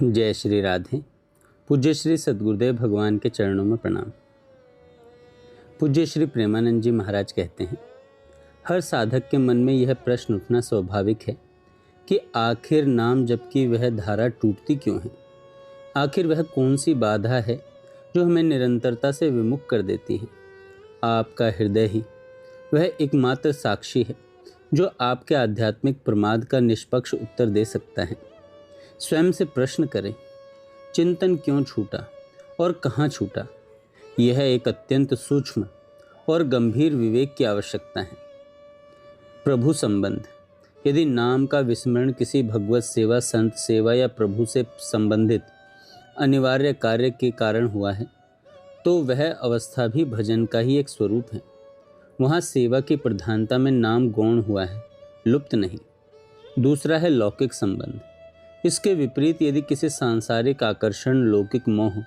जय श्री राधे। पूज्य श्री सद्गुरुदेव भगवान के चरणों में प्रणाम। पूज्य श्री प्रेमानंद जी महाराज कहते हैं, हर साधक के मन में यह प्रश्न उठना स्वाभाविक है कि आखिर नाम जपकी वह धारा टूटती क्यों है। आखिर वह कौन सी बाधा है जो हमें निरंतरता से विमुख कर देती है। आपका हृदय ही वह एकमात्र साक्षी है जो आपके आध्यात्मिक प्रमाद का निष्पक्ष उत्तर दे सकता है। स्वयं से प्रश्न करें, चिंतन क्यों छूटा और कहाँ छूटा। यह एक अत्यंत सूक्ष्म और गंभीर विवेक की आवश्यकता है। प्रभु संबंध, यदि नाम का विस्मरण किसी भगवत सेवा, संत सेवा या प्रभु से संबंधित अनिवार्य कार्य के कारण हुआ है तो वह अवस्था भी भजन का ही एक स्वरूप है। वहाँ सेवा की प्रधानता में नाम गौण हुआ है, लुप्त नहीं। दूसरा है लौकिक संबंध। इसके विपरीत यदि किसी सांसारिक आकर्षण, लौकिक मोह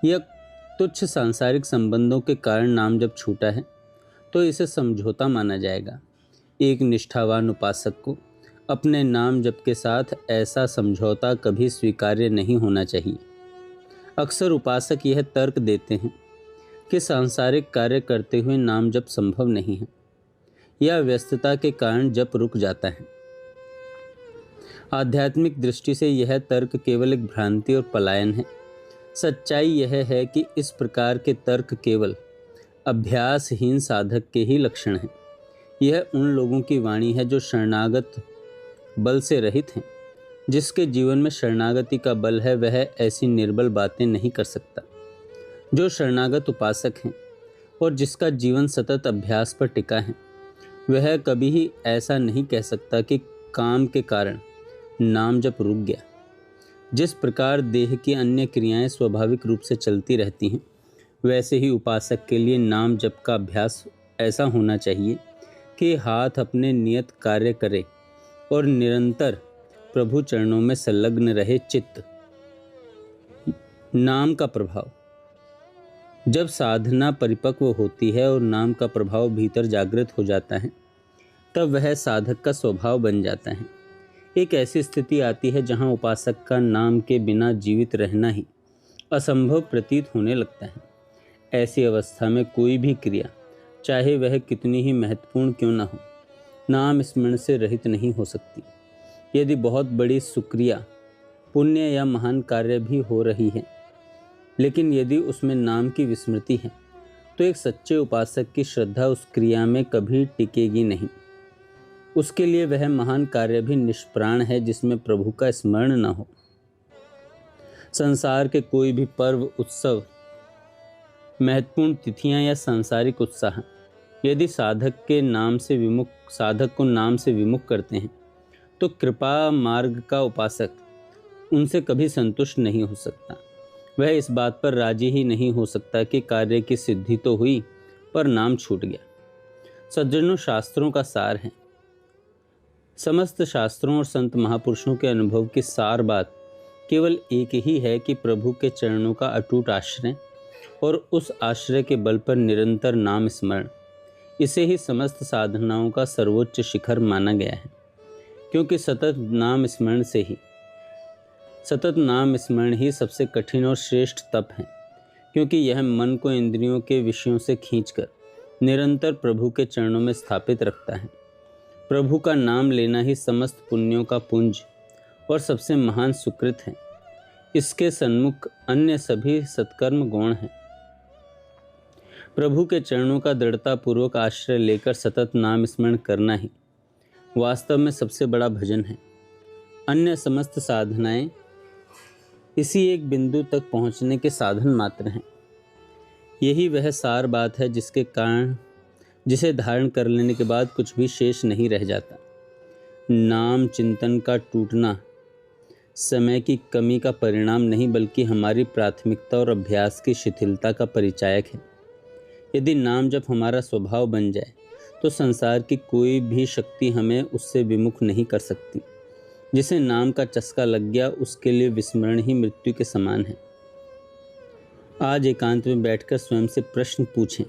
या तुच्छ सांसारिक संबंधों के कारण नाम जब छूटा है तो इसे समझौता माना जाएगा। एक निष्ठावान उपासक को अपने नाम जप के साथ ऐसा समझौता कभी स्वीकार्य नहीं होना चाहिए। अक्सर उपासक यह तर्क देते हैं कि सांसारिक कार्य करते हुए नाम जप संभव नहीं है या व्यस्तता के कारण जप रुक जाता है। आध्यात्मिक दृष्टि से यह तर्क केवल एक भ्रांति और पलायन है। सच्चाई यह है कि इस प्रकार के तर्क केवल अभ्यासहीन साधक के ही लक्षण हैं। यह उन लोगों की वाणी है जो शरणागत बल से रहित हैं। जिसके जीवन में शरणागति का बल है वह ऐसी निर्बल बातें नहीं कर सकता। जो शरणागत उपासक हैं और जिसका जीवन सतत अभ्यास पर टिका है वह कभी ही ऐसा नहीं कह सकता कि काम के कारण नाम जप रुक गया। जिस प्रकार देह की अन्य क्रियाएं स्वाभाविक रूप से चलती रहती हैं वैसे ही उपासक के लिए नाम जप का अभ्यास ऐसा होना चाहिए कि हाथ अपने नियत कार्य करे और निरंतर प्रभु चरणों में संलग्न रहे चित्त। नाम का प्रभाव, जब साधना परिपक्व होती है और नाम का प्रभाव भीतर जागृत हो जाता है तब वह साधक का स्वभाव बन जाता है। एक ऐसी स्थिति आती है जहां उपासक का नाम के बिना जीवित रहना ही असंभव प्रतीत होने लगता है। ऐसी अवस्था में कोई भी क्रिया, चाहे वह कितनी ही महत्वपूर्ण क्यों न हो, नाम स्मरण से रहित नहीं हो सकती। यदि बहुत बड़ी सुक्रिया, पुण्य या महान कार्य भी हो रही है लेकिन यदि उसमें नाम की विस्मृति है तो एक सच्चे उपासक की श्रद्धा उस क्रिया में कभी टिकेगी नहीं। उसके लिए वह महान कार्य भी निष्प्राण है जिसमें प्रभु का स्मरण न हो। संसार के कोई भी पर्व, उत्सव, महत्वपूर्ण तिथियां या सांसारिक उत्साह यदि साधक को नाम से विमुख करते हैं तो कृपा मार्ग का उपासक उनसे कभी संतुष्ट नहीं हो सकता। वह इस बात पर राजी ही नहीं हो सकता कि कार्य की सिद्धि तो हुई पर नाम छूट गया। सज्जनों, शास्त्रों का सार है। समस्त शास्त्रों और संत महापुरुषों के अनुभव की सार बात केवल एक ही है कि प्रभु के चरणों का अटूट आश्रय और उस आश्रय के बल पर निरंतर नाम स्मरण, इसे ही समस्त साधनाओं का सर्वोच्च शिखर माना गया है। क्योंकि सतत नाम स्मरण ही सबसे कठिन और श्रेष्ठ तप है। क्योंकि यह मन को इंद्रियों के विषयों से खींचकर निरंतर प्रभु के चरणों में स्थापित रखता है। प्रभु का नाम लेना ही समस्त पुण्यों का पुंज और सबसे महान सुकृत है। इसके सन्मुख अन्य सभी सत्कर्म गौण हैं। प्रभु के चरणों का दृढ़तापूर्वक आश्रय लेकर सतत नाम स्मरण करना ही वास्तव में सबसे बड़ा भजन है। अन्य समस्त साधनाएं इसी एक बिंदु तक पहुंचने के साधन मात्र हैं। यही वह सार बात है जिसे धारण कर लेने के बाद कुछ भी शेष नहीं रह जाता। नाम चिंतन का टूटना समय की कमी का परिणाम नहीं बल्कि हमारी प्राथमिकता और अभ्यास की शिथिलता का परिचायक है। यदि नाम जब हमारा स्वभाव बन जाए तो संसार की कोई भी शक्ति हमें उससे विमुख नहीं कर सकती। जिसे नाम का चस्का लग गया उसके लिए विस्मरण ही मृत्यु के समान है। आज एकांत में बैठकर स्वयं से प्रश्न पूछें,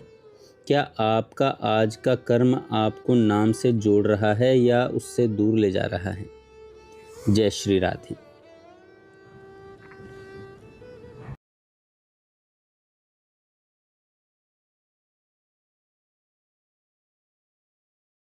क्या आपका आज का कर्म आपको नाम से जोड़ रहा है या उससे दूर ले जा रहा है। जय श्री राधे।